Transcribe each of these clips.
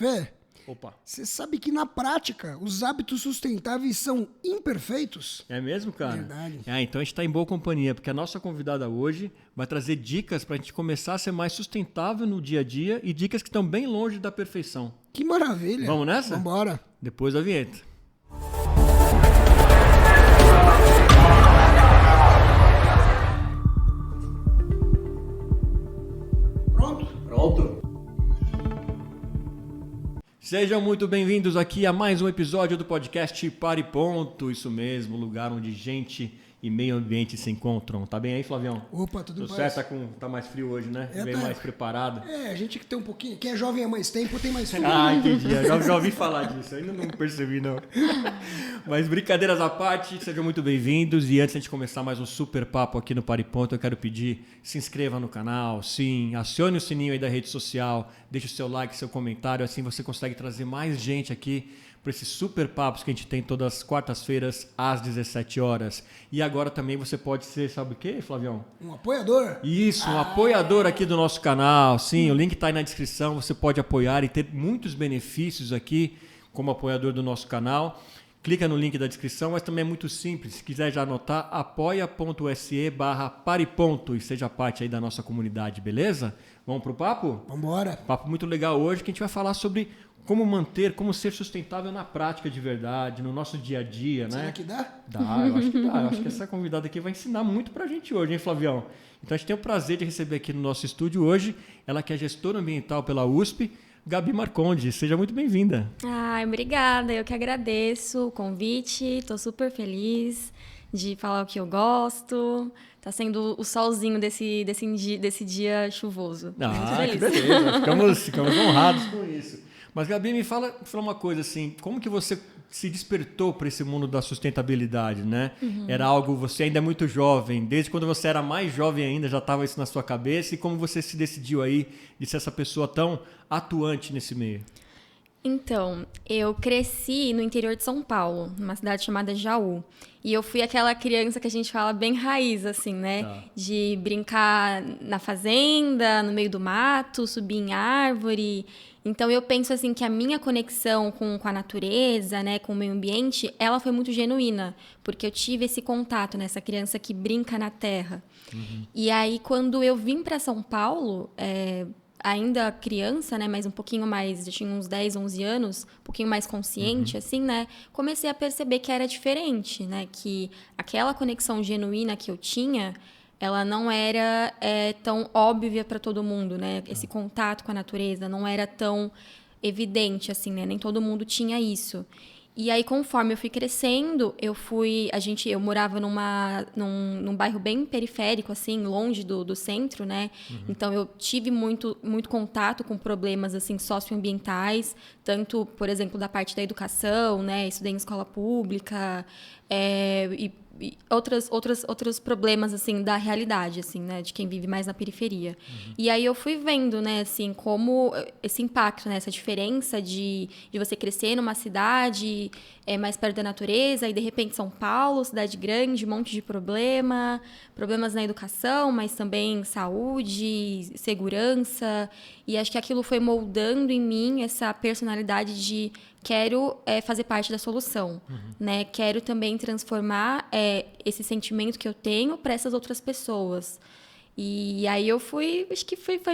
Fê, Opa. você sabe que na prática os hábitos sustentáveis são imperfeitos? É mesmo, cara? Verdade. Então a gente está em boa companhia, porque a nossa convidada hoje vai trazer dicas para a gente começar a ser mais sustentável no dia a dia e dicas que estão bem longe da perfeição. Que maravilha. Vamos nessa? Vambora. Depois da vinheta. Pronto. Sejam muito bem-vindos aqui a mais um episódio do podcast Para e Ponto. Isso mesmo, lugar onde gente e meio ambiente se encontram. Tá bem aí, Flavião? Opa, tudo bem? Certo, tá mais frio hoje, né? Bem mais preparado. A gente que tem um pouquinho, quem é jovem há mais tempo tem mais frio. Entendi. Já ouvi falar disso, ainda não percebi, não. Mas brincadeiras à parte, sejam muito bem-vindos. E antes de começar mais um super papo aqui no Para e Ponto, eu quero pedir, se inscreva no canal, sim, acione o sininho aí da rede social, deixe o seu like, seu comentário, assim você consegue trazer mais gente aqui para esses super papos que a gente tem todas as quartas-feiras às 17 horas. E agora também você pode ser, sabe o quê, Flavião? Um apoiador? Isso, um apoiador aqui do nosso canal. Sim, o link está aí na descrição. Você pode apoiar e ter muitos benefícios aqui como apoiador do nosso canal. Clica no link da descrição, mas também é muito simples. Se quiser já anotar, apoia.se/pariponto e seja parte aí da nossa comunidade, beleza? Vamos pro papo? Vambora. Papo muito legal hoje que a gente vai falar sobre como manter, como ser sustentável na prática de verdade, no nosso dia a dia, né? Será que dá? Dá, eu acho que dá. Eu acho que essa convidada aqui vai ensinar muito pra gente hoje, hein, Flavião? Então a gente tem o prazer de receber aqui no nosso estúdio hoje, ela que é gestora ambiental pela USP, Gabi Marcondes. Seja muito bem-vinda. Obrigada. Eu que agradeço o convite. Estou super feliz de falar o que eu gosto. Tá sendo o solzinho desse dia chuvoso. Muito feliz. Que beleza. Ficamos honrados com isso. Mas, Gabi, me fala uma coisa assim, como que você se despertou para esse mundo da sustentabilidade, né? Era algo, você ainda é muito jovem, desde quando você era mais jovem ainda já estava isso na sua cabeça, e como você se decidiu aí de ser essa pessoa tão atuante nesse meio? Então, eu cresci no interior de São Paulo, numa cidade chamada Jaú. E eu fui aquela criança que a gente fala bem raiz, assim, né? Tá. De brincar na fazenda, no meio do mato, subir em árvore. Então, eu penso, assim, que a minha conexão com a natureza, né? Com o meio ambiente, ela foi muito genuína. Porque eu tive esse contato, né? Essa criança que brinca na terra. E aí, quando eu vim para São Paulo... ainda criança, né, mas um pouquinho mais, eu tinha uns 10, 11 anos, um pouquinho mais consciente, assim, né, comecei a perceber que era diferente, né, que aquela conexão genuína que eu tinha, ela não era tão óbvia para todo mundo, né, esse contato com a natureza não era tão evidente, assim, né, nem todo mundo tinha isso. E aí, conforme eu fui crescendo, eu morava num bairro bem periférico, assim, longe do centro, né? Então, eu tive muito, muito contato com problemas, assim, socioambientais, tanto, por exemplo, da parte da educação, né? Estudei em escola pública, e outros problemas, assim, da realidade, assim, né? De quem vive mais na periferia. E aí eu fui vendo, né, assim, como esse impacto, né? Essa diferença de você crescer numa cidade mais perto da natureza e, de repente, São Paulo, cidade grande, um monte de problemas na educação, mas também saúde, segurança. E acho que aquilo foi moldando em mim essa personalidade de quero fazer parte da solução, né? Quero também transformar esse sentimento que eu tenho para essas outras pessoas. E aí eu foi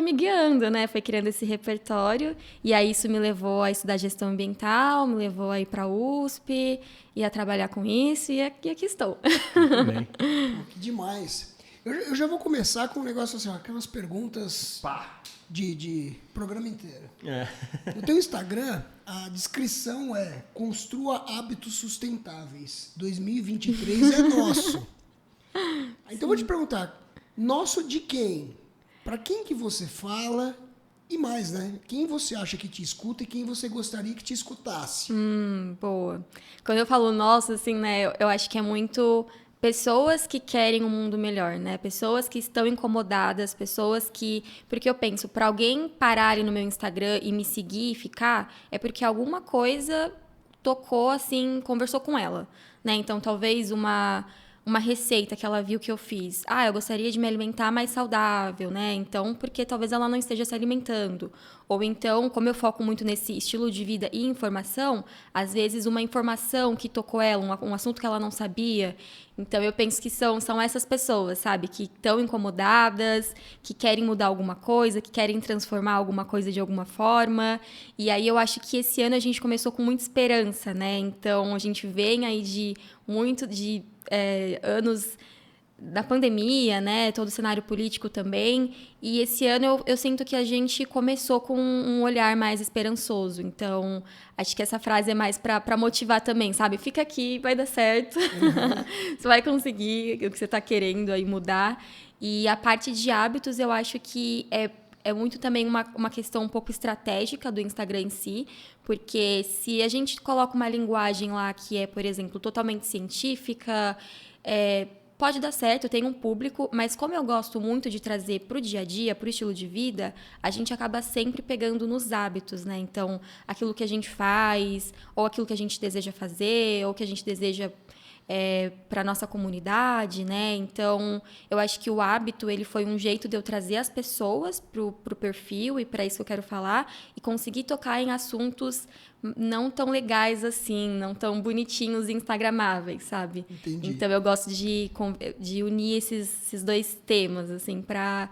me guiando, né? Foi criando esse repertório. E aí isso me levou a estudar gestão ambiental, me levou a ir para a USP e a trabalhar com isso. E aqui estou. Muito bem. Pô, que demais. Eu já vou começar com um negócio assim, aquelas perguntas de programa inteiro. No teu Instagram, a descrição é: construa hábitos sustentáveis. 2023 é nosso. Então eu vou te perguntar, nosso de quem? Para quem que você fala? E mais, né? Quem você acha que te escuta e quem você gostaria que te escutasse? Boa. Quando eu falo nosso, assim, né? Eu acho que é muito pessoas que querem um mundo melhor, né? Pessoas que estão incomodadas, pessoas que... Porque eu penso, para alguém parar ali no meu Instagram e me seguir e ficar, é porque alguma coisa tocou, assim, conversou com ela, né? Então, talvez uma uma receita que ela viu que eu fiz. Eu gostaria de me alimentar mais saudável, né? Então, porque talvez ela não esteja se alimentando. Ou então, como eu foco muito nesse estilo de vida e informação, às vezes uma informação que tocou ela, um assunto que ela não sabia. Então, eu penso que são essas pessoas, sabe? Que estão incomodadas, que querem mudar alguma coisa, que querem transformar alguma coisa de alguma forma. E aí, eu acho que esse ano a gente começou com muita esperança, né? Então, a gente vem aí de anos da pandemia, né? Todo o cenário político também. E esse ano eu sinto que a gente começou com um olhar mais esperançoso. Então, acho que essa frase é mais para motivar também, sabe? Fica aqui, vai dar certo. Você vai conseguir o que você está querendo aí mudar. E a parte de hábitos, eu acho que é muito também uma questão um pouco estratégica do Instagram em si, porque se a gente coloca uma linguagem lá que é, por exemplo, totalmente científica, pode dar certo, eu tenho um público, mas como eu gosto muito de trazer para o dia a dia, para o estilo de vida, a gente acaba sempre pegando nos hábitos, né? Então, aquilo que a gente faz, ou aquilo que a gente deseja fazer, ou que a gente deseja para nossa comunidade, né? Então, eu acho que o hábito ele foi um jeito de eu trazer as pessoas pro perfil, e para isso que eu quero falar, e conseguir tocar em assuntos não tão legais assim, não tão bonitinhos e instagramáveis, sabe? Entendi. Então, eu gosto de unir esses dois temas, assim, para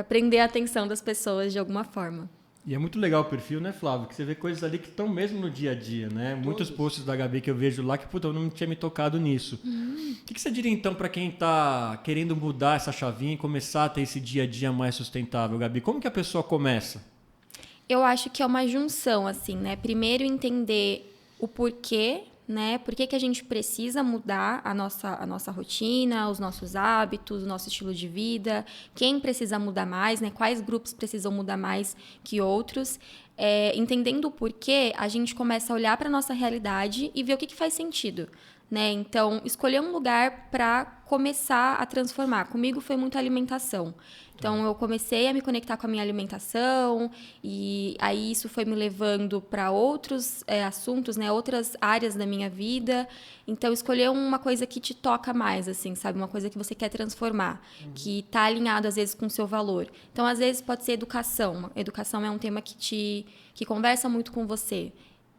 prender a atenção das pessoas de alguma forma. E é muito legal o perfil, né, Flávio? Que você vê coisas ali que estão mesmo no dia a dia, né? Muitos posts da Gabi que eu vejo lá que, eu não tinha me tocado nisso. O que você diria, então, para quem está querendo mudar essa chavinha e começar a ter esse dia a dia mais sustentável, Gabi? Como que a pessoa começa? Eu acho que é uma junção, assim, né? Primeiro, entender o porquê, né? Por que a gente precisa mudar a nossa rotina, os nossos hábitos, o nosso estilo de vida, quem precisa mudar mais, né? Quais grupos precisam mudar mais que outros. Entendendo o porquê, a gente começa a olhar para a nossa realidade e ver o que faz sentido, né? Então, escolher um lugar para começar a transformar. Comigo foi muito alimentação. Então, eu comecei a me conectar com a minha alimentação e aí isso foi me levando para outros assuntos, né? Outras áreas da minha vida. Então, escolher uma coisa que te toca mais, assim, sabe? Uma coisa que você quer transformar, que está alinhado, às vezes, com o seu valor. Então, às vezes, pode ser educação. Educação é um tema que conversa muito com você.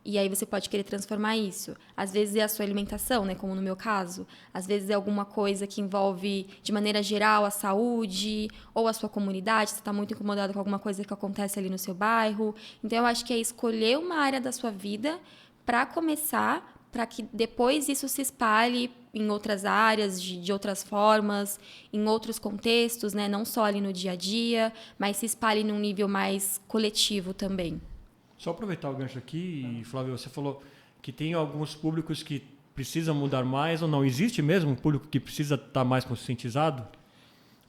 E aí você pode querer transformar isso. Às vezes é a sua alimentação, né? Como no meu caso. Às vezes é alguma coisa que envolve, de maneira geral, a saúde ou a sua comunidade. Você está muito incomodado com alguma coisa que acontece ali no seu bairro. Então, eu acho que é escolher uma área da sua vida para começar, para que depois isso se espalhe em outras áreas, de outras formas, em outros contextos, né? Não só ali no dia a dia, mas se espalhe num nível mais coletivo também. Só aproveitar o gancho aqui, Flávio, você falou que tem alguns públicos que precisam mudar mais ou não. Existe mesmo um público que precisa estar mais conscientizado?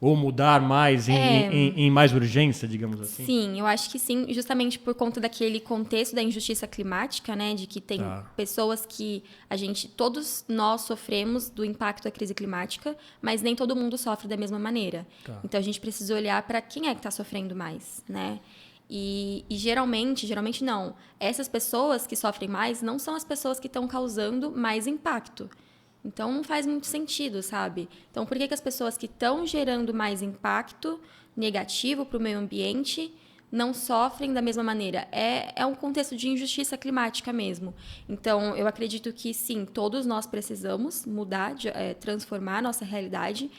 Ou mudar mais em mais urgência, digamos assim? Sim, eu acho que sim, justamente por conta daquele contexto da injustiça climática, né? De que tem pessoas que todos nós sofremos do impacto da crise climática, mas nem todo mundo sofre da mesma maneira. Então, a gente precisa olhar para quem é que está sofrendo mais, né? E geralmente não. Essas pessoas que sofrem mais não são as pessoas que estão causando mais impacto. Então, não faz muito sentido, sabe? Então, por que as pessoas que estão gerando mais impacto negativo para o meio ambiente não sofrem da mesma maneira? É um contexto de injustiça climática mesmo. Então, eu acredito que, sim, todos nós precisamos mudar, transformar a nossa realidade.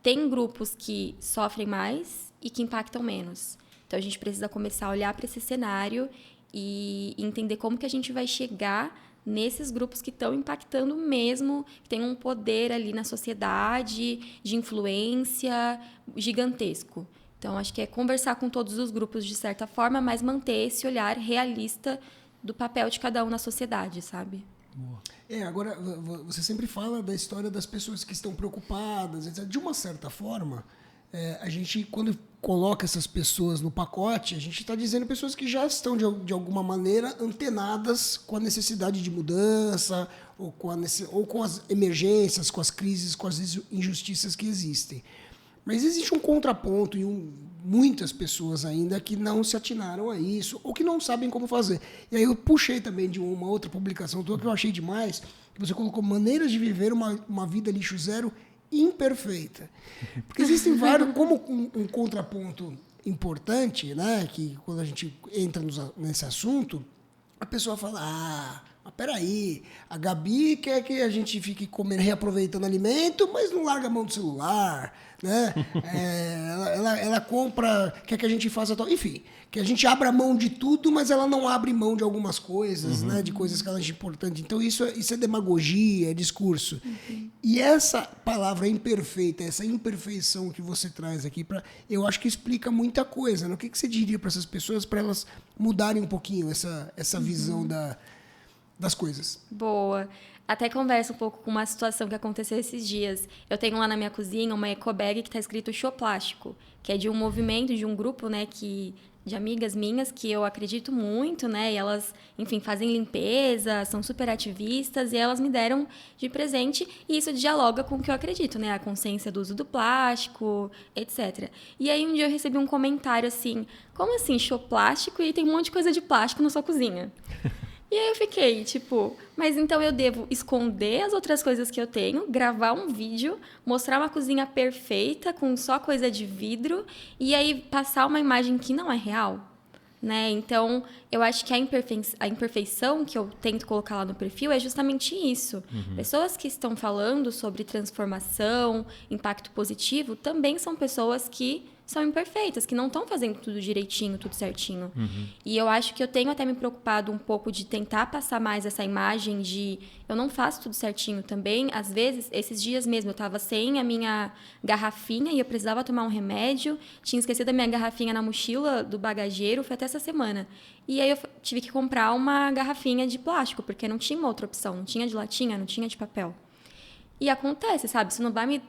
Tem grupos que sofrem mais e que impactam menos. Então, a gente precisa começar a olhar para esse cenário e entender como que a gente vai chegar nesses grupos que estão impactando mesmo, que tem um poder ali na sociedade, de influência gigantesco. Então, acho que é conversar com todos os grupos de certa forma, mas manter esse olhar realista do papel de cada um na sociedade, sabe? Agora, você sempre fala da história das pessoas que estão preocupadas, etc. De uma certa forma, a gente, quando coloca essas pessoas no pacote, a gente está dizendo pessoas que já estão, de alguma maneira, antenadas com a necessidade de mudança, ou com as emergências, com as crises, com as injustiças que existem. Mas existe um contraponto e muitas pessoas ainda que não se atinaram a isso, ou que não sabem como fazer. E aí eu puxei também de uma outra publicação tua que eu achei demais, que você colocou maneiras de viver uma vida lixo zero imperfeita. Porque existem vários, como um contraponto importante, né, que quando a gente entra nesse assunto, a pessoa fala, mas peraí, a Gabi quer que a gente fique comendo, reaproveitando alimento, mas não larga a mão do celular, né? Ela compra, quer que a gente faça tal, enfim, que a gente abra mão de tudo, mas ela não abre mão de algumas coisas, né? De coisas que ela acha importante. Então isso é demagogia, é discurso. E essa palavra imperfeita, essa imperfeição que você traz aqui, eu acho que explica muita coisa, né? O que você diria para essas pessoas, para elas mudarem um pouquinho essa visão das coisas? Boa. Até conversa um pouco com uma situação que aconteceu esses dias. Eu tenho lá na minha cozinha uma ecobag que está escrito Showplástico, que é de um movimento, de um grupo, né, de amigas minhas que eu acredito muito, né, e elas, enfim, fazem limpeza, são super ativistas, e elas me deram de presente, e isso dialoga com o que eu acredito, né, a consciência do uso do plástico, etc. E aí um dia eu recebi um comentário assim, como assim, Showplástico e tem um monte de coisa de plástico na sua cozinha? E aí eu fiquei, tipo, mas então eu devo esconder as outras coisas que eu tenho, gravar um vídeo, mostrar uma cozinha perfeita com só coisa de vidro e aí passar uma imagem que não é real, né? Então, eu acho que a imperfeição que eu tento colocar lá no perfil é justamente isso. Pessoas que estão falando sobre transformação, impacto positivo, também são pessoas que são imperfeitas, que não estão fazendo tudo direitinho, tudo certinho. E eu acho que eu tenho até me preocupado um pouco de tentar passar mais essa imagem de eu não faço tudo certinho também. Às vezes, esses dias mesmo, eu estava sem a minha garrafinha e eu precisava tomar um remédio, tinha esquecido a minha garrafinha na mochila do bagageiro, foi até essa semana. E aí eu tive que comprar uma garrafinha de plástico, porque não tinha uma outra opção, não tinha de latinha, não tinha de papel. E acontece, sabe? Isso não vai me,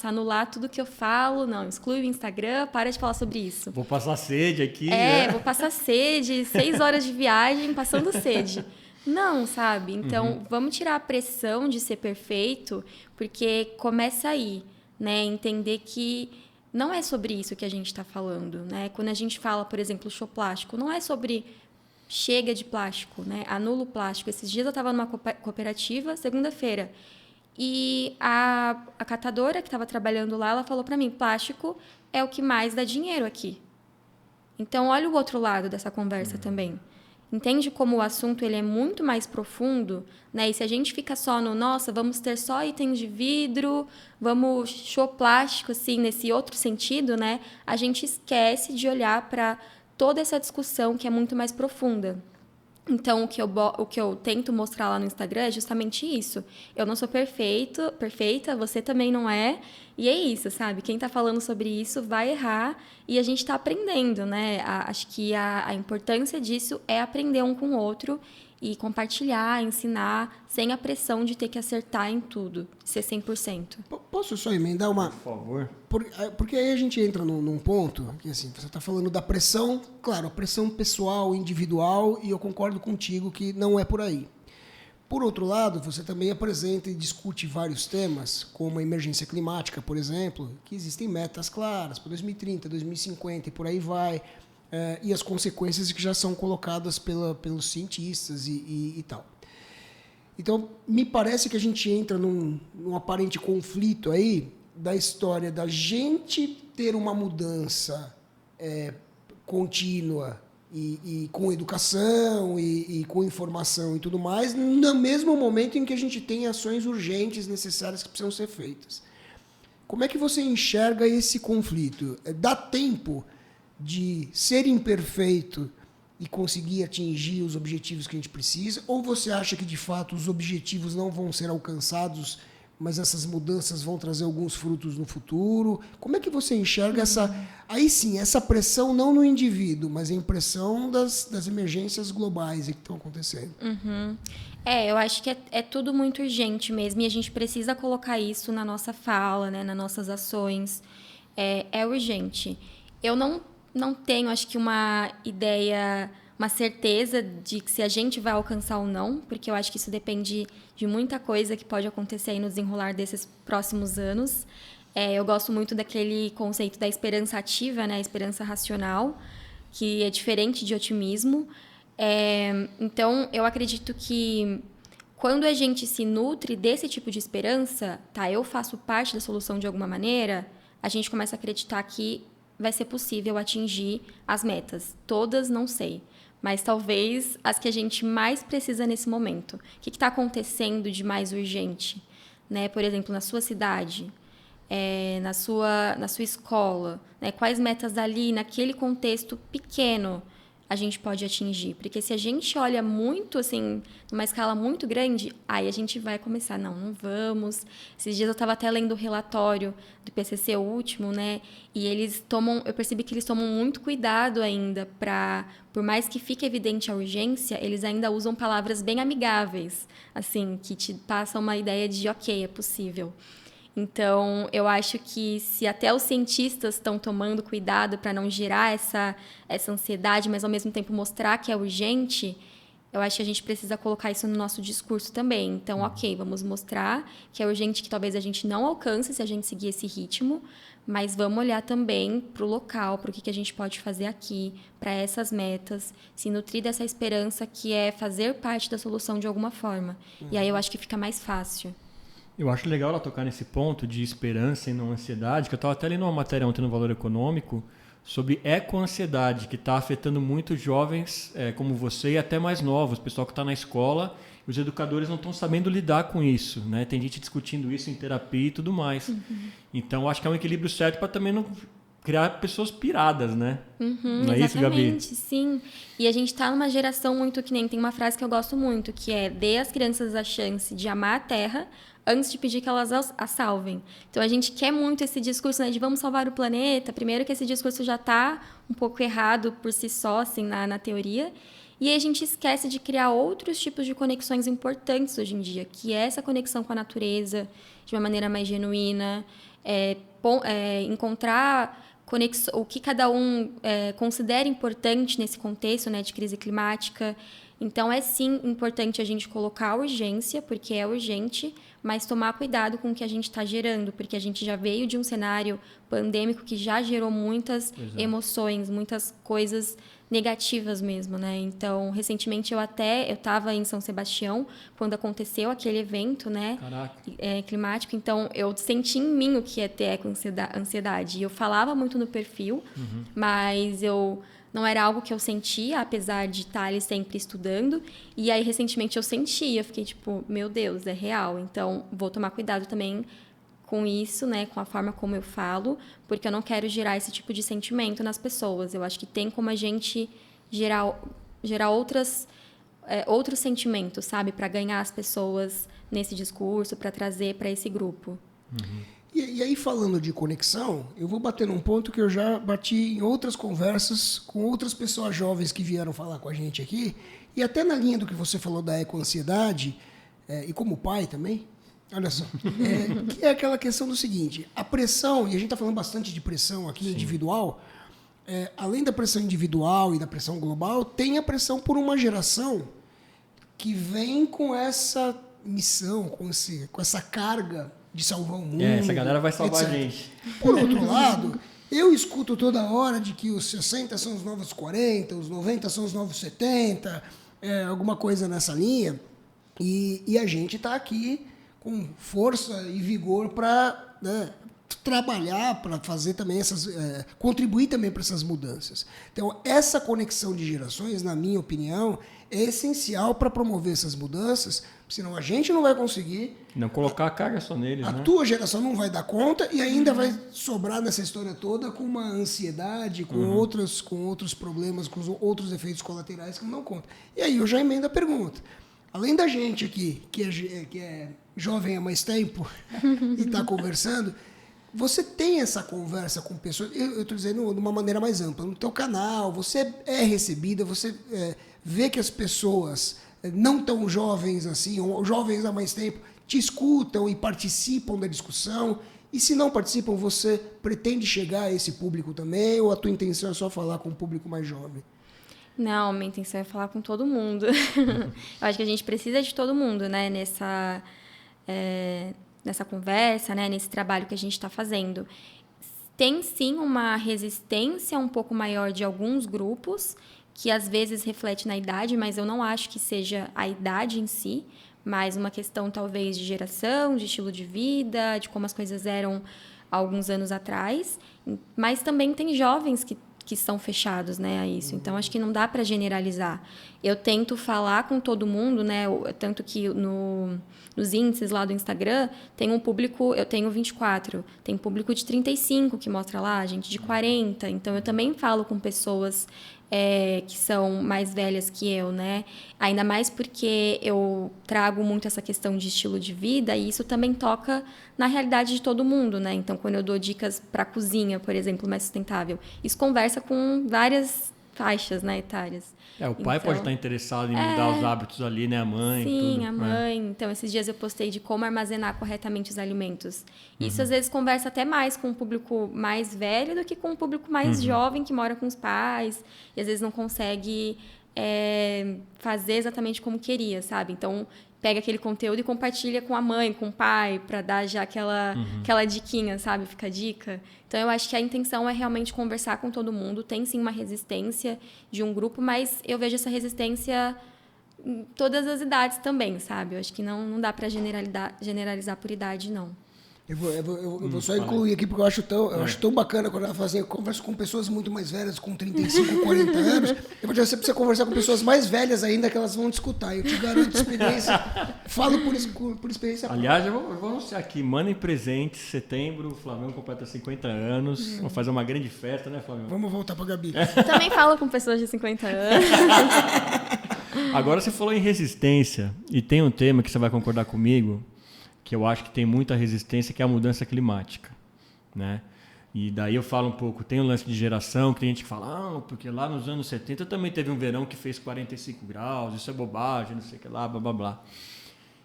anular tudo que eu falo. Não, exclui o Instagram, para de falar sobre isso. Vou passar sede aqui, né? Vou passar sede, 6 horas de viagem passando sede. Não, sabe? Então, vamos tirar a pressão de ser perfeito, porque começa aí, né? Entender que não é sobre isso que a gente está falando, né? Quando a gente fala, por exemplo, Showplástico, não é sobre chega de plástico, né? Anula o plástico. Esses dias eu estava numa cooperativa, segunda-feira, e a catadora que estava trabalhando lá, ela falou para mim, plástico é o que mais dá dinheiro aqui. Então, olha o outro lado dessa conversa também. Entende como o assunto ele é muito mais profundo, né? E se a gente fica só no, nossa, vamos ter só itens de vidro, vamos show plástico, assim, nesse outro sentido, né? A gente esquece de olhar para toda essa discussão que é muito mais profunda. Então, o que eu tento mostrar lá no Instagram é justamente isso. Eu não sou perfeita, você também não é. E é isso, sabe? Quem está falando sobre isso vai errar e a gente está aprendendo, né? Acho que a importância disso é aprender um com o outro e compartilhar, ensinar, sem a pressão de ter que acertar em tudo, ser 100%. Posso só emendar uma... Por favor. Porque aí a gente entra num ponto que, assim, você está falando da pressão, claro, a pressão pessoal, individual, e eu concordo contigo que não é por aí. Por outro lado, você também apresenta e discute vários temas, como a emergência climática, por exemplo, que existem metas claras para 2030, 2050 e por aí vai, e as consequências que já são colocadas pelos cientistas e tal. Então, me parece que a gente entra num aparente conflito aí da história da gente ter uma mudança contínua e com educação e com informação e tudo mais, no mesmo momento em que a gente tem ações urgentes necessárias que precisam ser feitas. Como é que você enxerga esse conflito? Dá tempo de ser imperfeito e conseguir atingir os objetivos que a gente precisa? Ou você acha que, de fato, os objetivos não vão ser alcançados, mas essas mudanças vão trazer alguns frutos no futuro? Como é que você enxerga essa pressão não no indivíduo, mas a impressão das emergências globais que estão acontecendo? Eu acho que é tudo muito urgente mesmo, e a gente precisa colocar isso na nossa fala, né, nas nossas ações. É urgente. Eu não tenho, acho que, uma ideia, uma certeza de que se a gente vai alcançar ou não, porque eu acho que isso depende de muita coisa que pode acontecer aí no desenrolar desses próximos anos. Eu gosto muito daquele conceito da esperança ativa, né, a esperança racional, que é diferente de otimismo. Então, eu acredito que quando a gente se nutre desse tipo de esperança, tá, eu faço parte da solução de alguma maneira, a gente começa a acreditar que vai ser possível atingir as metas. Todas, não sei, mas talvez as que a gente mais precisa nesse momento. O que está acontecendo de mais urgente? Né? Por exemplo, na sua cidade, na sua escola, né? Quais metas ali, naquele contexto pequeno, a gente pode atingir? Porque se a gente olha muito, assim, numa escala muito grande, aí a gente vai começar, não vamos. Esses dias eu estava até lendo o relatório do PCC, o último, né? E eu percebi que eles tomam muito cuidado ainda por mais que fique evidente a urgência, eles ainda usam palavras bem amigáveis, assim, que te passam uma ideia de, ok, é possível. Então, eu acho que se até os cientistas estão tomando cuidado para não gerar essa ansiedade, mas ao mesmo tempo mostrar que é urgente, eu acho que a gente precisa colocar isso no nosso discurso também. Então, ok, vamos mostrar que é urgente, que talvez a gente não alcance se a gente seguir esse ritmo, mas vamos olhar também para o local, para o que a gente pode fazer aqui, para essas metas, se nutrir dessa esperança que é fazer parte da solução de alguma forma. E aí eu acho que fica mais fácil. Eu acho legal ela tocar nesse ponto de esperança e não ansiedade, que eu estava até lendo uma matéria ontem no Valor Econômico sobre ecoansiedade, que está afetando muito jovens como você e até mais novos, o pessoal que está na escola, e os educadores não estão sabendo lidar com isso, né? Tem gente discutindo isso em terapia e tudo mais. Uhum. Então, acho que é um equilíbrio certo para também não criar pessoas piradas, né? Não é isso, Gabi? Exatamente, sim. E a gente está numa geração muito que nem... Tem uma frase que eu gosto muito, que é: dê às crianças a chance de amar a terra antes de pedir que elas a salvem. Então, a gente quer muito esse discurso, né, de vamos salvar o planeta. Primeiro que esse discurso já está um pouco errado por si só, assim, na teoria. E aí a gente esquece de criar outros tipos de conexões importantes hoje em dia, que é essa conexão com a natureza de uma maneira mais genuína, encontrar o que cada um considera importante nesse contexto, né, de crise climática. Então, é sim importante a gente colocar a urgência, porque é urgente, mas tomar cuidado com o que a gente está gerando, porque a gente já veio de um cenário pandêmico que já gerou muitas emoções, muitas coisas negativas mesmo, né? Então, recentemente eu estava em São Sebastião quando aconteceu aquele evento, né? Climático. Então, eu senti em mim o que é ter eco-ansiedade. E eu falava muito no perfil, mas não era algo que eu sentia, apesar de estar ali sempre estudando. E aí, recentemente, eu senti. Eu fiquei tipo, meu Deus, é real. Então, vou tomar cuidado também com isso, né, com a forma como eu falo, porque eu não quero gerar esse tipo de sentimento nas pessoas. Eu acho que tem como a gente gerar outros sentimentos, sabe, para ganhar as pessoas nesse discurso, para trazer para esse grupo. E aí, falando de conexão, eu vou bater num ponto que eu já bati em outras conversas com outras pessoas jovens que vieram falar com a gente aqui, e até na linha do que você falou da ecoansiedade, e como pai também. Olha só, que é aquela questão do seguinte, a pressão, e a gente está falando bastante de pressão aqui individual, além da pressão individual e da pressão global, tem a pressão por uma geração que vem com essa missão, com essa carga de salvar o mundo. Essa galera vai salvar etc. a gente. Por outro lado, eu escuto toda hora de que os 60 são os novos 40, os 90 são os novos 70, alguma coisa nessa linha, e a gente está aqui com força e vigor para trabalhar, para fazer também contribuir também para essas mudanças. Então, essa conexão de gerações, na minha opinião, é essencial para promover essas mudanças, senão a gente não vai conseguir. Não colocar a carga só neles, a né? tua geração não vai dar conta e ainda vai sobrar nessa história toda com uma ansiedade, com outros problemas, com outros efeitos colaterais que não dão conta. E aí eu já emendo a pergunta. Além da gente aqui, que é jovem há mais tempo e está conversando, você tem essa conversa com pessoas, eu estou dizendo de uma maneira mais ampla, no teu canal, você é recebida, você vê que as pessoas não tão jovens assim, ou jovens há mais tempo, te escutam e participam da discussão, e se não participam, você pretende chegar a esse público também, ou a tua intenção é só falar com o público mais jovem? Não, minha intenção é falar com todo mundo. Eu acho que a gente precisa de todo mundo, né, nessa conversa, né, nesse trabalho que a gente está fazendo. Tem, sim, uma resistência um pouco maior de alguns grupos que às vezes reflete na idade, mas eu não acho que seja a idade em si, mas uma questão talvez de geração, de estilo de vida, de como as coisas eram há alguns anos atrás. Mas também tem jovens que são fechados, né, a isso. Então, acho que não dá para generalizar. Eu tento falar com todo mundo, né, tanto que nos índices lá do Instagram, tem um público, eu tenho 24, tem público de 35 que mostra lá, gente de 40. Então, eu também falo com pessoas que são mais velhas que eu, né? Ainda mais porque eu trago muito essa questão de estilo de vida e isso também toca na realidade de todo mundo, né? Então, quando eu dou dicas para cozinha, por exemplo, mais sustentável, isso conversa com várias faixas, né, etárias. O pai pode estar interessado em mudar os hábitos ali, né? A mãe, sim, tudo. A mãe. Então, esses dias eu postei de como armazenar corretamente os alimentos. Isso, às vezes, conversa até mais com um público mais velho do que com um público mais jovem que mora com os pais e, às vezes, não consegue fazer exatamente como queria, sabe? Então, pega aquele conteúdo e compartilha com a mãe, com o pai, para dar já aquela diquinha, sabe? Fica a dica. Então, eu acho que a intenção é realmente conversar com todo mundo. Tem, sim, uma resistência de um grupo, mas eu vejo essa resistência em todas as idades também, sabe? Eu acho que não dá para generalizar por idade, não. Eu vou só incluir aqui, porque eu acho tão bacana quando ela faz. Eu converso com pessoas muito mais velhas, com 35, 40 anos. Eu vou dizer, você precisa conversar com pessoas mais velhas ainda, que elas vão te escutar. Eu te garanto experiência. Falo por experiência. Aliás, eu vou anunciar aqui, mandem presentes, setembro, o Flamengo completa 50 anos. Vamos fazer uma grande festa, né, Flamengo? Vamos voltar pra Gabi. Também falo com pessoas de 50 anos. Agora você falou em resistência, e tem um tema que você vai concordar comigo, que eu acho que tem muita resistência, que é a mudança climática, né? E daí eu falo um pouco, tem o lance de geração, que tem gente que fala, porque lá nos anos 70 também teve um verão que fez 45 graus, isso é bobagem, não sei o que lá, blá, blá, blá.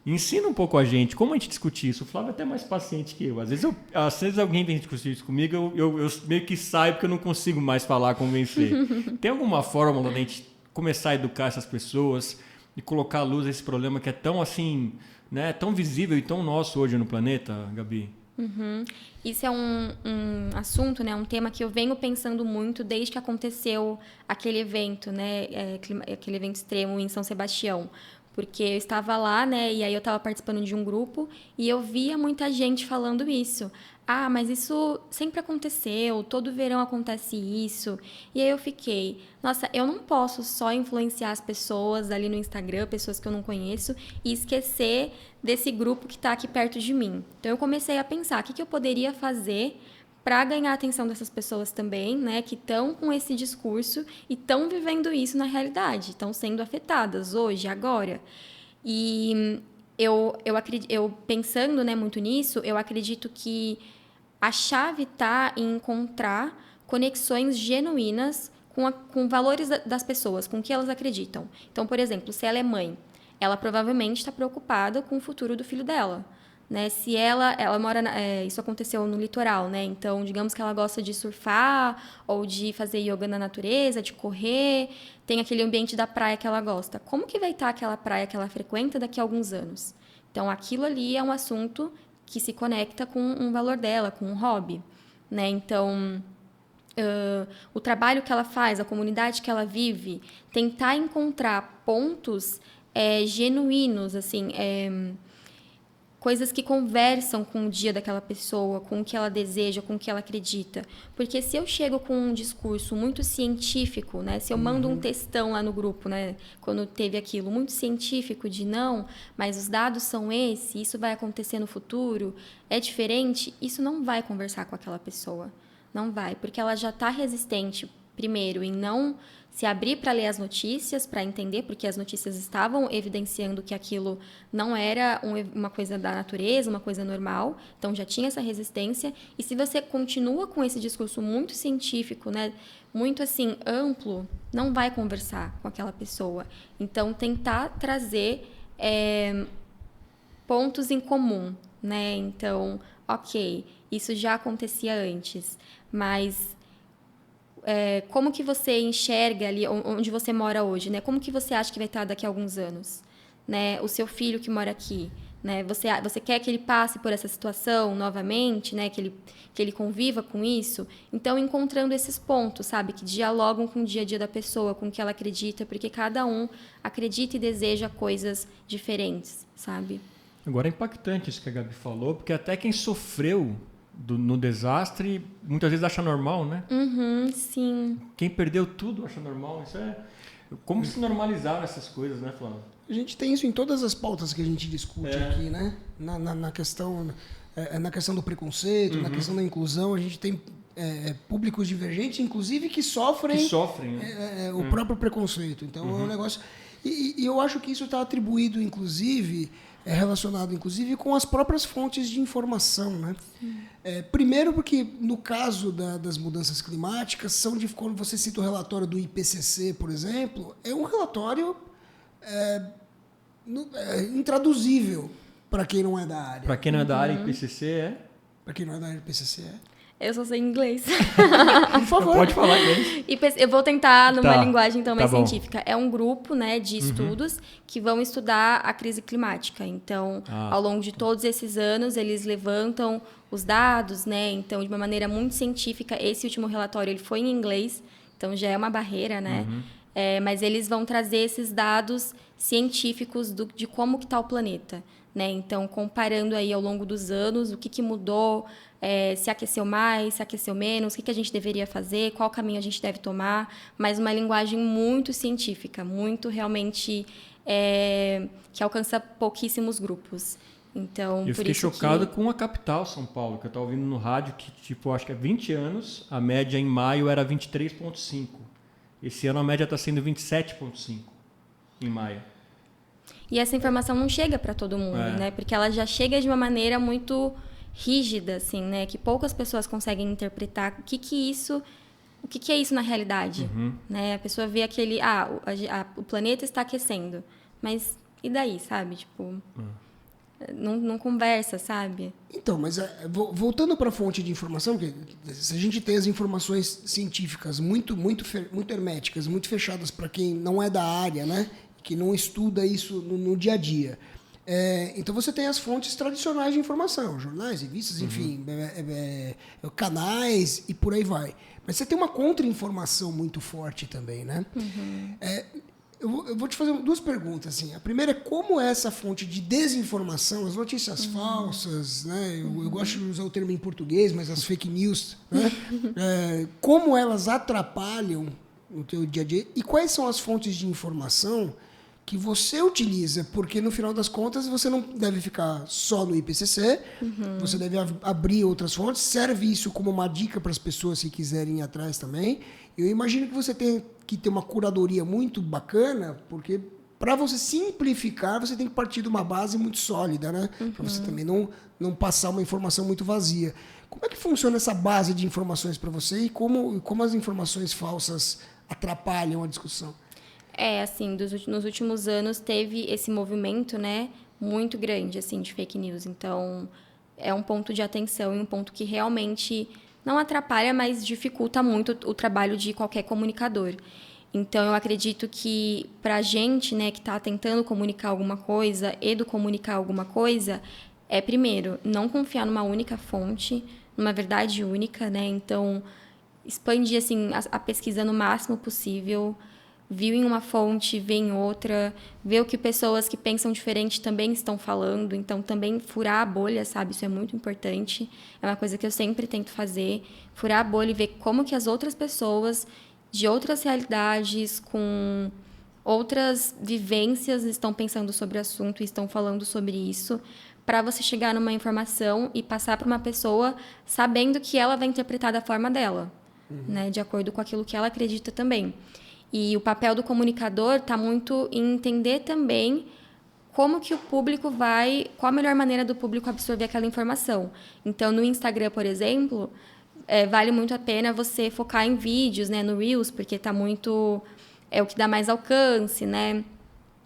Ensina um pouco a gente, como a gente discute isso. O Flávio é até mais paciente que eu. Às vezes alguém tem que discutir isso comigo, eu meio que saio porque eu não consigo mais falar, convencer. Tem alguma forma da gente começar a educar essas pessoas e colocar à luz esse problema que é tão assim... né, tão visível e tão nosso hoje no planeta, Gabi? Isso é um assunto, né, um tema que eu venho pensando muito desde que aconteceu aquele evento, né, aquele evento extremo em São Sebastião. Porque eu estava lá, né, e aí eu estava participando de um grupo e eu via muita gente falando isso. Ah, mas isso sempre aconteceu, todo verão acontece isso. E aí eu fiquei, nossa, eu não posso só influenciar as pessoas ali no Instagram, pessoas que eu não conheço, e esquecer desse grupo que está aqui perto de mim. Então eu comecei a pensar, o que eu poderia fazer para ganhar a atenção dessas pessoas também, né, que estão com esse discurso e estão vivendo isso na realidade, estão sendo afetadas hoje, agora. E eu pensando, né, muito nisso, eu acredito que a chave está em encontrar conexões genuínas com valores das pessoas, com o que elas acreditam. Então, por exemplo, se ela é mãe, ela provavelmente está preocupada com o futuro do filho dela. Né? Se ela mora... isso aconteceu no litoral, né? Então, digamos que ela gosta de surfar ou de fazer yoga na natureza, de correr, tem aquele ambiente da praia que ela gosta. Como que vai estar aquela praia que ela frequenta daqui a alguns anos? Então, aquilo ali é um assunto que se conecta com um valor dela, com um hobby, né? Então, o trabalho que ela faz, a comunidade que ela vive, tentar encontrar pontos genuínos, assim, coisas que conversam com o dia daquela pessoa, com o que ela deseja, com o que ela acredita. Porque se eu chego com um discurso muito científico, né? Se eu mando um textão lá no grupo, né? Quando teve aquilo, muito científico de não, mas os dados são esses, isso vai acontecer no futuro, é diferente, isso não vai conversar com aquela pessoa. Não vai, porque ela já está resistente, primeiro, em não se abrir para ler as notícias, para entender, porque as notícias estavam evidenciando que aquilo não era uma coisa da natureza, uma coisa normal, então já tinha essa resistência. E se você continua com esse discurso muito científico, né, muito assim amplo, não vai conversar com aquela pessoa. Então, tentar trazer pontos em comum, né? Então, ok, isso já acontecia antes, mas como que você enxerga ali onde você mora hoje, né? Como que você acha que vai estar daqui a alguns anos, né? O seu filho que mora aqui, né? Você quer que ele passe por essa situação novamente, né? Que ele conviva com isso. Então, encontrando esses pontos, sabe? Que dialogam com o dia a dia da pessoa, com o que ela acredita, porque cada um acredita e deseja coisas diferentes, sabe? Agora é impactante isso que a Gabi falou, porque até quem sofreu no desastre muitas vezes acha normal, né? Sim. Quem perdeu tudo acha normal. Isso é... Como se normalizaram essas coisas, né, Flávio? A gente tem isso em todas as pautas que a gente discute aqui, né? Na questão do preconceito, na questão da inclusão, a gente tem públicos divergentes, inclusive, que sofrem né? o próprio preconceito. Então, é um negócio... E eu acho que isso está atribuído, inclusive, relacionado, inclusive, com as próprias fontes de informação, né? Primeiro porque, no caso das mudanças climáticas, quando você cita o relatório do IPCC, por exemplo, é um relatório intraduzível para quem não é da área. Para quem não é da área, IPCC Para quem não é da área, IPCC Eu só sei inglês. Por favor. Pode falar inglês. Eu vou tentar numa linguagem então mais bom. científica. É um grupo, né, de estudos que vão estudar a crise climática. Então, ao longo de todos esses anos, eles levantam os dados, né? Então, de uma maneira muito científica, esse último relatório ele foi em inglês, então já é uma barreira, né? Mas eles vão trazer esses dados científicos de como que está o planeta, né? Então, comparando aí ao longo dos anos, o que mudou, se aqueceu mais, se aqueceu menos, o que a gente deveria fazer, qual caminho a gente deve tomar, mas uma linguagem muito científica, muito realmente que alcança pouquíssimos grupos. Então, eu fiquei chocado com a capital, São Paulo, que eu estava ouvindo no rádio que, tipo, acho que há 20 anos, a média em maio era 23,5. Esse ano a média está sendo 27,5 em maio. E essa informação não chega para todo mundo, né? Porque ela já chega de uma maneira muito rígida, assim, né? Que poucas pessoas conseguem interpretar o que é isso na realidade, né? A pessoa vê aquele, o planeta está aquecendo, mas e daí, sabe? Tipo, não conversa, sabe? Então, mas voltando para a fonte de informação, porque se a gente tem as informações científicas muito herméticas, muito fechadas para quem não é da área, né? Que não estuda isso no dia a dia. Então você tem as fontes tradicionais de informação, jornais, revistas, enfim, canais e por aí vai. Mas você tem uma contra-informação muito forte também, né? Eu vou te fazer duas perguntas. Assim. A primeira é como essa fonte de desinformação, as notícias falsas, né? Eu gosto de usar o termo em português, mas as fake news, né? Como elas atrapalham no teu dia a dia e quais são as fontes de informação que você utiliza, porque no final das contas você não deve ficar só no IPCC, você deve abrir outras fontes, serve isso como uma dica para as pessoas que quiserem ir atrás também. Eu imagino que você tem que ter uma curadoria muito bacana, porque para você simplificar, você tem que partir de uma base muito sólida, né? Para você também não passar uma informação muito vazia. Como é que funciona essa base de informações para você e como as informações falsas atrapalham a discussão? Assim, nos últimos anos teve esse movimento, né, muito grande, assim, de fake news. Então, é um ponto de atenção e um ponto que realmente não atrapalha, mas dificulta muito o trabalho de qualquer comunicador. Então, eu acredito que para a gente, né, que está tentando comunicar alguma coisa, comunicar alguma coisa, primeiro, não confiar numa única fonte, numa verdade única, né? Então, expandir, assim, a pesquisa no máximo possível. Viu em uma fonte, vê em outra, vê o que pessoas que pensam diferente também estão falando, então também furar a bolha, sabe? Isso é muito importante, é uma coisa que eu sempre tento fazer, furar a bolha e ver como que as outras pessoas de outras realidades, com outras vivências estão pensando sobre o assunto e estão falando sobre isso, para você chegar numa informação e passar para uma pessoa sabendo que ela vai interpretar da forma dela, né? De acordo com aquilo que ela acredita também. E o papel do comunicador está muito em entender também como que o público qual a melhor maneira do público absorver aquela informação. Então, no Instagram, por exemplo, vale muito a pena você focar em vídeos, né, no Reels, porque tá muito... é o que dá mais alcance, né?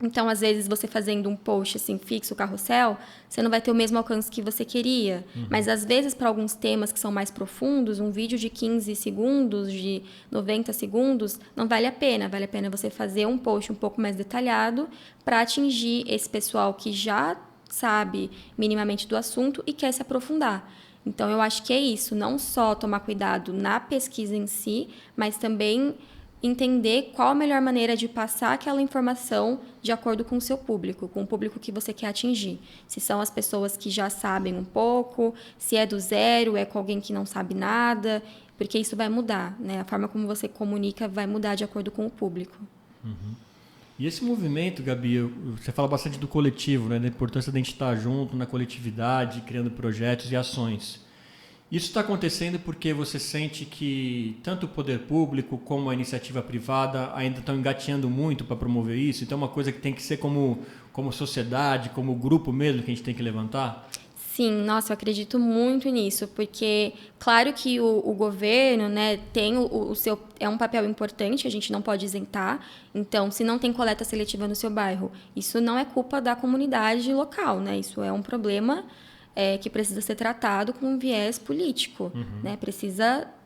Então, às vezes, você fazendo um post assim, fixo, carrossel, você não vai ter o mesmo alcance que você queria. Mas, às vezes, para alguns temas que são mais profundos, um vídeo de 15 segundos, de 90 segundos, não vale a pena. Vale a pena você fazer um post um pouco mais detalhado para atingir esse pessoal que já sabe minimamente do assunto e quer se aprofundar. Então, eu acho que é isso, não só tomar cuidado na pesquisa em si, mas também entender qual a melhor maneira de passar aquela informação de acordo com o seu público, com o público que você quer atingir. Se são as pessoas que já sabem um pouco, se é do zero, é com alguém que não sabe nada, porque isso vai mudar, né? A forma como você comunica vai mudar de acordo com o público. Uhum. E esse movimento, Gabi, você fala bastante do coletivo, né? Da importância de a gente estar junto na coletividade, criando projetos e ações. Isso está acontecendo porque você sente que tanto o poder público como a iniciativa privada ainda estão engateando muito para promover isso? Então é uma coisa que tem que ser como sociedade, como grupo mesmo que a gente tem que levantar? Sim, nossa, eu acredito muito nisso, porque claro que o governo, né, tem o seu, é um papel importante, a gente não pode isentar. Então, se não tem coleta seletiva no seu bairro, isso não é culpa da comunidade local, né? Isso é um problema que precisa ser tratado com um viés político, né?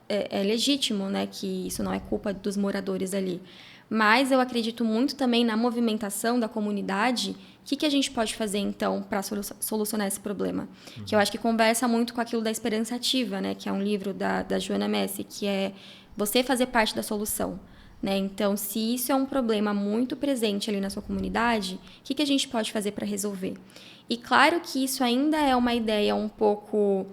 É legítimo, né, que isso não é culpa dos moradores ali. Mas eu acredito muito também na movimentação da comunidade. O que a gente pode fazer, então, para solucionar esse problema? Que eu acho que conversa muito com aquilo da esperança ativa, né? Que é um livro da Joana Messi, que é você fazer parte da solução. Né? Então, se isso é um problema muito presente ali na sua comunidade, o que a gente pode fazer para resolver? E claro que isso ainda é uma ideia um pouco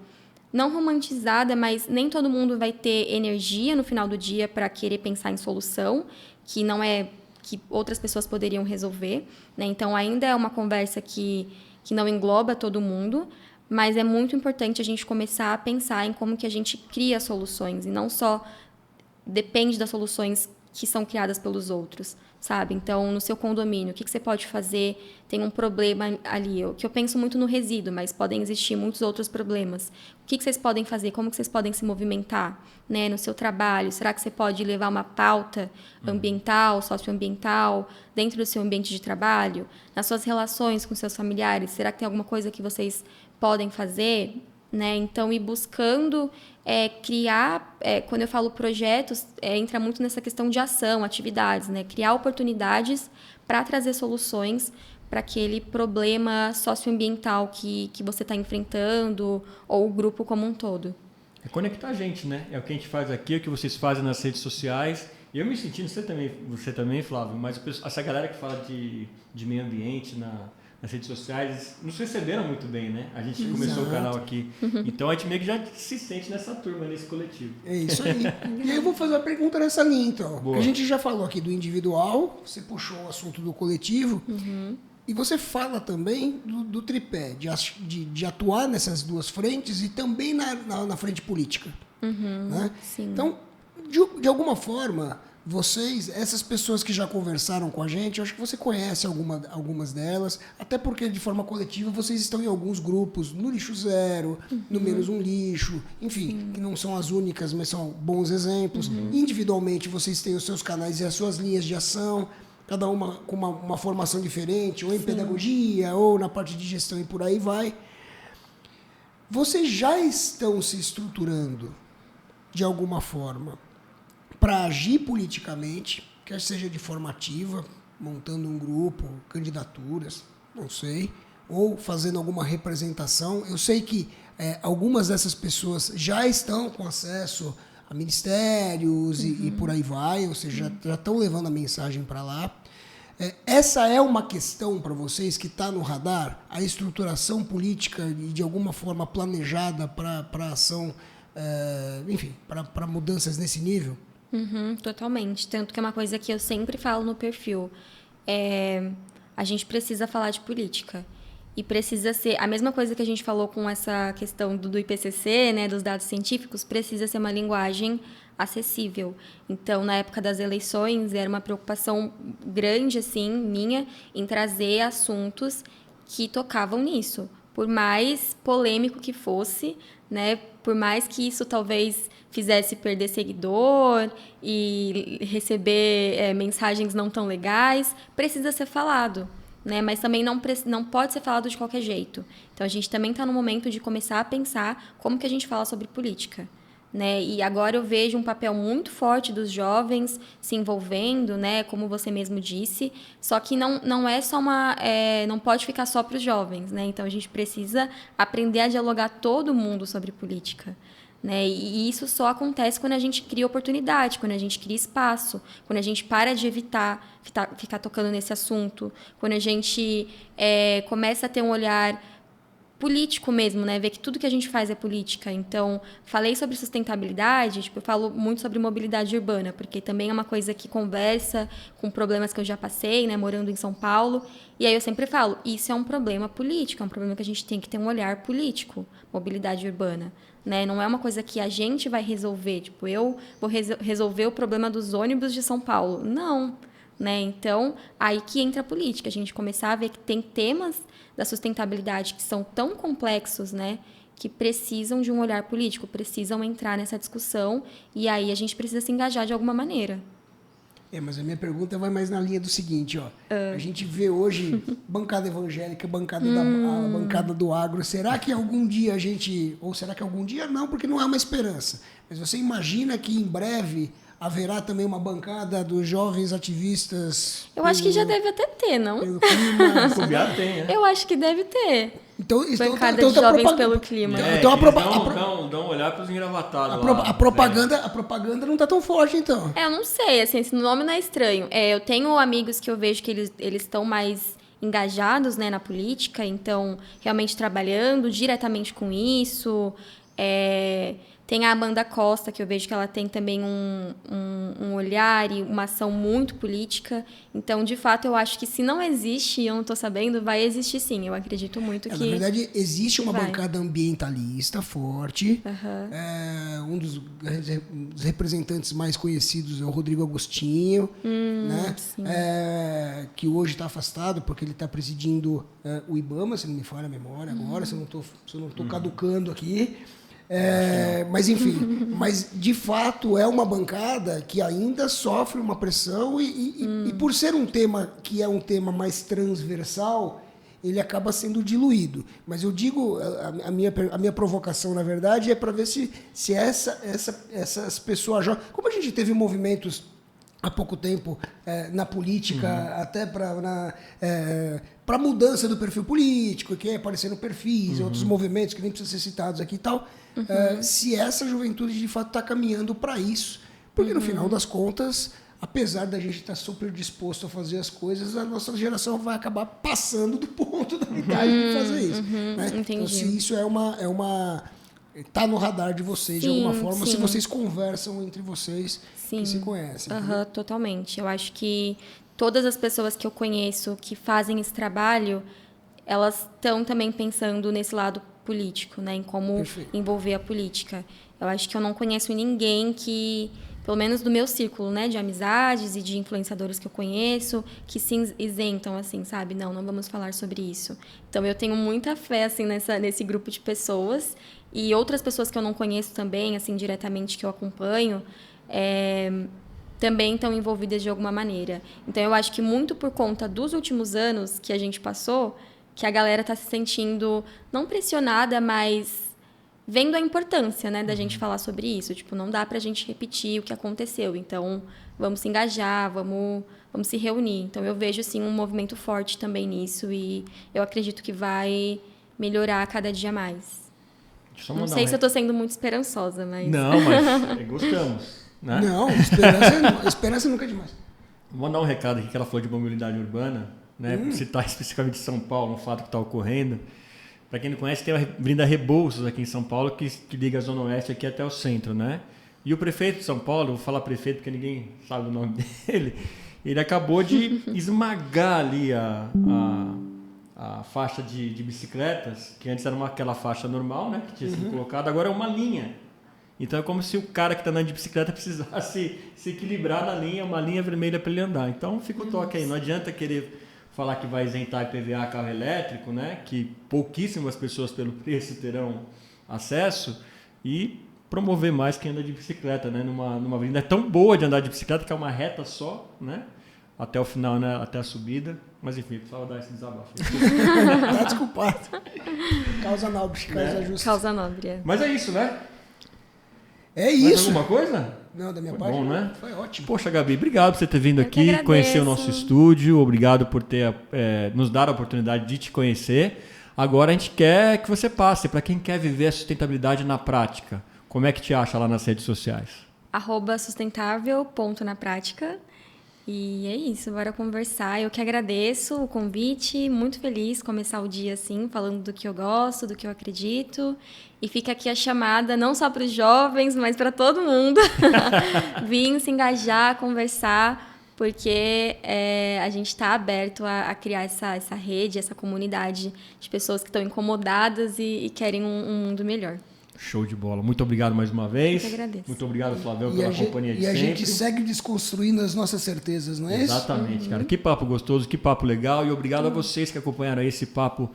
não romantizada, mas nem todo mundo vai ter energia no final do dia para querer pensar em solução, que não é que outras pessoas poderiam resolver, né? Então, ainda é uma conversa que não engloba todo mundo, mas é muito importante a gente começar a pensar em como que a gente cria soluções, e não só depende das soluções que são criadas pelos outros, sabe? Então, no seu condomínio, o que você pode fazer? Tem um problema ali, que eu penso muito no resíduo, mas podem existir muitos outros problemas. O que vocês podem fazer? Como que vocês podem se movimentar, né? No seu trabalho? Será que você pode levar uma pauta ambiental, socioambiental, dentro do seu ambiente de trabalho? Nas suas relações com seus familiares, será que tem alguma coisa que vocês podem fazer? Né? Então, ir buscando criar, quando eu falo projetos, entra muito nessa questão de ação, atividades, né? Criar oportunidades para trazer soluções para aquele problema socioambiental que você está enfrentando, ou o grupo como um todo. É conectar a gente, né? É o que a gente faz aqui, é o que vocês fazem nas redes sociais. E eu me sentindo, você também, Flávio, mas essa galera que fala de meio ambiente nas redes sociais, nos receberam muito bem, né? A gente começou o canal aqui. Então, a gente meio que já se sente nessa turma, nesse coletivo. É isso aí. E aí eu vou fazer uma pergunta nessa linha, então. A gente já falou aqui do individual, você puxou o assunto do coletivo, e você fala também do tripé, de atuar nessas duas frentes e também na frente política. Né? Sim. Então, de alguma forma, essas pessoas que já conversaram com a gente, eu acho que você conhece algumas delas, até porque de forma coletiva vocês estão em alguns grupos, no Lixo Zero, no Menos um Lixo, enfim, que não são as únicas, mas são bons exemplos. Individualmente vocês têm os seus canais e as suas linhas de ação, cada uma com uma formação diferente, ou em pedagogia, ou na parte de gestão e por aí vai. Vocês já estão se estruturando de alguma forma para agir politicamente, quer seja de forma ativa, montando um grupo, candidaturas, não sei, ou fazendo alguma representação. Eu sei que algumas dessas pessoas já estão com acesso a ministérios e por aí vai, ou seja, já estão levando a mensagem para lá. Essa é uma questão para vocês que está no radar, a estruturação política e de alguma forma planejada para ação, enfim, para mudanças nesse nível? Totalmente. Tanto que é uma coisa que eu sempre falo no perfil. A gente precisa falar de política. E precisa ser... A mesma coisa que a gente falou com essa questão do IPCC, né, dos dados científicos, precisa ser uma linguagem acessível. Então, na época das eleições, era uma preocupação grande, assim, minha, em trazer assuntos que tocavam nisso. Por mais polêmico que fosse, né, por mais que isso talvez fizesse perder seguidor e receber mensagens não tão legais, precisa ser falado, né? Mas também não pode ser falado de qualquer jeito. Então, a gente também está no momento de começar a pensar como que a gente fala sobre política, né? E agora eu vejo um papel muito forte dos jovens se envolvendo, né? Como você mesmo disse. Só que não é só não pode ficar só para os jovens, né? Então a gente precisa aprender a dialogar todo mundo sobre política, né? E isso só acontece quando a gente cria oportunidade, quando a gente cria espaço, quando a gente para de evitar ficar tocando nesse assunto, quando a gente começa a ter um olhar político mesmo, né? Ver que tudo que a gente faz é política. Então, falei sobre sustentabilidade, eu falo muito sobre mobilidade urbana, porque também é uma coisa que conversa com problemas que eu já passei, né? Morando em São Paulo. E aí eu sempre falo, isso é um problema político, é um problema que a gente tem que ter um olhar político, mobilidade urbana, né? Não é uma coisa que a gente vai resolver, eu vou resolver o problema dos ônibus de São Paulo. Não, né? Então, aí que entra a política, a gente começar a ver que tem temas da sustentabilidade que são tão complexos, né, que precisam de um olhar político, precisam entrar nessa discussão, e aí a gente precisa se engajar de alguma maneira. Mas a minha pergunta vai mais na linha do seguinte, ó. A gente vê hoje bancada evangélica, a bancada do agro. Será que algum dia ou será que algum dia não, porque não é uma esperança. Mas você imagina que em breve haverá também uma bancada dos jovens ativistas? Eu acho que já deve até ter, não? Pelo clima. Já tem, né? Eu acho que deve ter. Bancada de jovens pelo clima. Dão um olhar para os engravatados. A propaganda não está tão forte, então. Eu não sei, assim, esse nome não é estranho. Eu tenho amigos que eu vejo que eles estão mais engajados, né, na política, então realmente trabalhando diretamente com isso. Tem a Amanda Costa, que eu vejo que ela tem também um olhar e uma ação muito política. Então, de fato, eu acho que se não existe, eu não estou sabendo, vai existir sim. Eu acredito muito que... Na verdade, existe uma bancada ambientalista forte. Uhum. Um dos representantes mais conhecidos é o Rodrigo Agostinho, né? Que hoje está afastado porque ele está presidindo o IBAMA, se não me falha a memória agora, se eu não estou caducando aqui. Mas enfim, mas de fato é uma bancada que ainda sofre uma pressão e por ser um tema que é um tema mais transversal, ele acaba sendo diluído. Mas eu digo, a minha provocação, na verdade, é para ver se essas pessoas jovens... Como a gente teve movimentos há pouco tempo na política, até para mudança do perfil político, que é aparecendo perfis, outros movimentos que nem precisam ser citados aqui e tal, se essa juventude de fato está caminhando para isso. Porque no final das contas, apesar da gente estar super disposto a fazer as coisas, a nossa geração vai acabar passando do ponto da idade de fazer isso. Né? Então, se isso está no radar de vocês de alguma forma, se vocês conversam entre vocês que se conhecem. Totalmente. Eu acho que todas as pessoas que eu conheço que fazem esse trabalho, elas estão também pensando nesse lado político, né, em como envolver a política. Eu acho que eu não conheço ninguém que, pelo menos do meu círculo, né, de amizades e de influenciadores que eu conheço, que se isentam, assim, sabe? Não vamos falar sobre isso. Então, eu tenho muita fé, assim, nesse grupo de pessoas. E outras pessoas que eu não conheço também, assim, diretamente, que eu acompanho, também estão envolvidas de alguma maneira. Então, eu acho que muito por conta dos últimos anos que a gente passou, que a galera está se sentindo não pressionada, mas vendo a importância, né, da gente falar sobre isso. Tipo, não dá para a gente repetir o que aconteceu. Então, vamos se engajar, vamos se reunir. Então, eu vejo, sim, um movimento forte também nisso e eu acredito que vai melhorar cada dia mais. Não sei se eu estou sendo muito esperançosa, mas... Não, mas gostamos. Né? Não, esperança nunca é demais. Vou mandar um recado aqui que ela falou de mobilidade urbana, né? Citar especificamente São Paulo, um fato que está ocorrendo. Para quem não conhece, tem a Avenida Rebouças aqui em São Paulo, que liga a Zona Oeste aqui até o centro, né? E o prefeito de São Paulo, vou falar prefeito porque ninguém sabe o nome dele, ele acabou de esmagar ali a faixa de bicicletas, que antes era aquela faixa normal, né? Que tinha sido colocada, agora é uma linha. Então é como se o cara que está andando de bicicleta precisasse se equilibrar na linha, uma linha vermelha para ele andar. Então fica o toque aí, não adianta querer falar que vai isentar IPVA carro elétrico, né? Que pouquíssimas pessoas pelo preço terão acesso, e promover mais quem anda de bicicleta, né? Numa avenida tão boa de andar de bicicleta, que é uma reta só, né? Até o final, né? Até a subida. Mas enfim, precisava dar esse desabafo. Tá desculpado. Causa nobre, causa justa. Causa nobre, Mas é isso, né? É isso. Mais alguma coisa? Não, da minha Foi parte. bom, né? Foi ótimo. Poxa, Gabi, obrigado por você ter vindo Eu que aqui, agradeço. conhecer o nosso estúdio. Obrigado por ter nos dado a oportunidade de te conhecer. Agora a gente quer que você passe para quem quer viver a sustentabilidade na prática. Como é que te acha lá nas redes sociais? @sustentável.naprática. E é isso, bora conversar. Eu que agradeço o convite, muito feliz começar o dia assim, falando do que eu gosto, do que eu acredito. E fica aqui a chamada, não só para os jovens, mas para todo mundo. Vir se engajar, conversar, porque a gente está aberto a criar essa rede, essa comunidade de pessoas que estão incomodadas e querem um mundo melhor. Show de bola. Muito obrigado mais uma vez. Eu que agradeço. Muito obrigado, Flavião, pela companhia de sempre. E a gente segue desconstruindo as nossas certezas, não é isso? Exatamente, cara. Que papo gostoso, que papo legal. E obrigado a vocês que acompanharam esse papo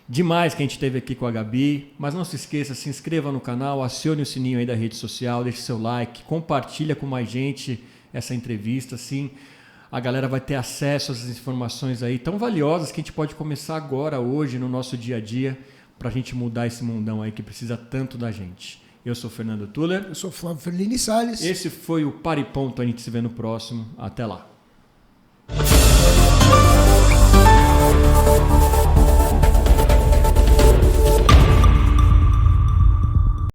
demais que a gente teve aqui com a Gabi. Mas não se esqueça, se inscreva no canal, acione o sininho aí da rede social, deixe seu like, compartilha com mais gente essa entrevista, assim. A galera vai ter acesso às informações aí tão valiosas que a gente pode começar agora, hoje, no nosso dia a dia, para a gente mudar esse mundão aí que precisa tanto da gente. Eu sou Fernando Tuller. Eu sou Flávio Fellini Salles. Esse foi o Pariponto. A gente se vê no próximo. Até lá.